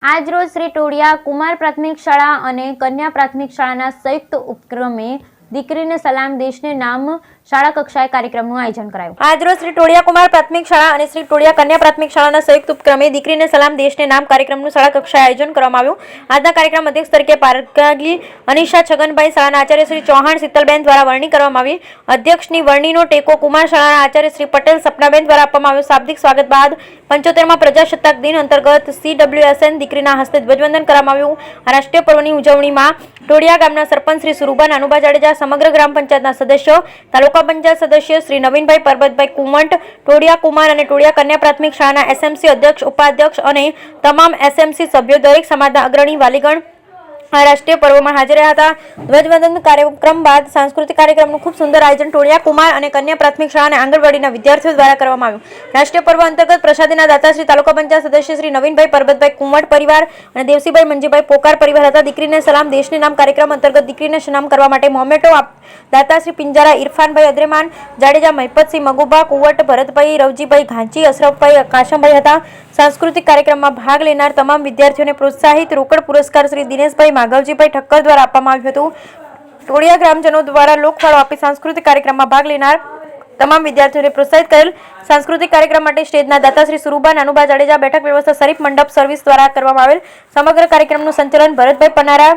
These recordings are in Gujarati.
આજરોજ શ્રી ટોડિયા કુમાર પ્રાથમિક શાળા અને કન્યા પ્રાથમિક શાળાના સંયુક્ત ઉપક્રમે દીકરીને સલામ દેશને નામ શાળા કક્ષાએ કાર્યક્રમનું આયોજન કરાયું। આજરોજ શ્રી ટોડિયા કુમાર પ્રાથમિક શાળા અને શ્રી ટોડિયા કન્યા પ્રાથમિક શાળાના સંયુક્ત ઉપક્રમે દીકરીને સલામ દેશને નામ કાર્યક્રમનું શાળા કક્ષાએ આયોજન કરવામાં આવ્યું। આજના કાર્યક્રમ અધ્યક્ષ તરીકે પારગાગી અનિશા છગનભાઈ, શાળાના આચાર્ય શ્રી ચૌહાણ શીતલબેન દ્વારા વરણી કરવામાં આવી। અધ્યક્ષની વરણીનો ટેકો કુમાર શાળાના આચાર્ય શ્રી પટેલ સપનાબેન દ્વારા આપવામાં આવ્યો। શાબ્દિક સ્વાગત બાદ 75માં પ્રજાસત્તાક દિન અંતર્ગત CWSN દીકરીના હસ્તે ધ્વજવંદન કરવામાં આવ્યું। આ રાષ્ટ્રીય પર્વની ઉજવણીમાં ટોડિયા ગામના સરપંચ શ્રી સુરુબા નાનુભા જાડેજા, સમગ્ર ગ્રામ પંચાયતના સદસ્યો, તાલુકા પંચાયત સદસ્ય શ્રી નવીનભાઈ પરબતભાઈ કુંવટ, ટોડિયા કુમાર અને ટોડિયા કન્યા પ્રાથમિક શાળાના SMC અધ્યક્ષ, ઉપાધ્યક્ષ અને તમામ SMC સભ્યો, દરેક સમાજના અગ્રણી વાલીગણ આ રાષ્ટ્રીય પર્વમાં હાજર રહ્યા હતા। ધ્વજવંદન કાર્યક્રમ બાદ સાંસ્કૃતિક કાર્યક્રમનું ખૂબ સુંદર આયોજન ટોડિયા કુમાર અને કન્યા પ્રાથમિક શાળા અને આંગણવાડીના વિદ્યાર્થીઓ દ્વારા કરવામાં આવ્યું। રાષ્ટ્રીય પર્વ અંતર્ગત પ્રસાદીના દાતા શ્રી તાલુકા પંચાયત સદસ્ય શ્રી નવીનભાઈ પરબતભાઈ કુંવટ પરિવાર અને દેવસીભાઈ મંજીભાઈ પોકાર પરિવાર હતા। દીકરીને સલામ દેશને નામ કાર્યક્રમ અંતર્ગત દીકરીને સલામ કરવા માટે મોમેટો દાતા શ્રી પિંજારા, ઇરફાનભાઈ અદ્રેમાન જાડેજા, મહિપતસિંહ મગુભા કુંવટ, ભરતભાઈ, રવજીભાઈ ઘાંચી, અશરફભાઈ કાશમભાઈ હતા। સાંસ્કૃતિક કાર્યક્રમમાં ભાગ લેનાર તમામ વિદ્યાર્થીઓને પ્રોત્સાહિત રોકડ પુરસ્કાર શ્રી દિનેશભાઈ માધવજીભાઈ ઠક્કર દ્વારા આપવામાં આવ્યું હતું। ટોડિયા ગ્રામજનો દ્વારા લોકફાળો આપી સાંસ્કૃતિક કાર્યક્રમમાં ભાગ લેનાર તમામ વિદ્યાર્થીઓને પ્રોત્સાહિત કરેલ। સાંસ્કૃતિક કાર્યક્રમ માટે સ્ટેજના દાતા શ્રી સુરુબા નાનુભા જાડેજા, બેઠક વ્યવસ્થા શરીફ મંડપ સર્વિસ દ્વારા કરવામાં આવેલ। સમગ્ર કાર્યક્રમનું સંચાલન ભરતભાઈ પનારા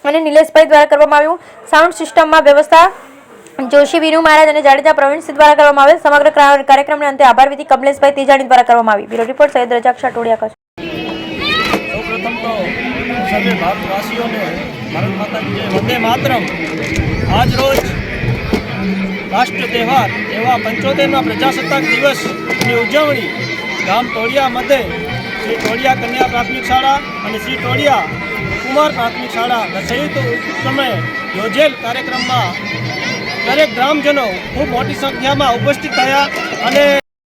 અને નિલેશભાઈ દ્વારા કરવામાં આવ્યું। સાઉન્ડ સિસ્ટમમાં વ્યવસ્થા જોશી વિનુ મહારાજ અને જાડેજા પ્રવીણસિંહ દ્વારા કરવામાં આવેલ। સમગ્ર કાર્યક્રમને અંતે આભાર વિધિ કમલેશભાઈ તેજાણી દ્વારા કરવામાં આવી। Bureau report Sayed Razak Shah, Todiya Kutch. સૌપ્રથમ તો સર્વે ભારતવાસીઓને ભારત માતા કી જય, વંદે માતરમ। આજ રોજ રાષ્ટ્ર તહેવાર એવા 75મા પ્રજાસત્તાક દિવસની ઉજવણી ગામ ટોડિયા મધ્યે શ્રી ટોડિયા કન્યા પ્રાથમિક શાળા અને શ્રી ટોડિયા કુમાર પ્રાથમિક શાળાના સંયુક્ત ઉપક્રમે યોજેલ કાર્યક્રમમાં દરેક ગ્રામજનો ખૂબ મોટી સંખ્યામાં ઉપસ્થિત થયા અને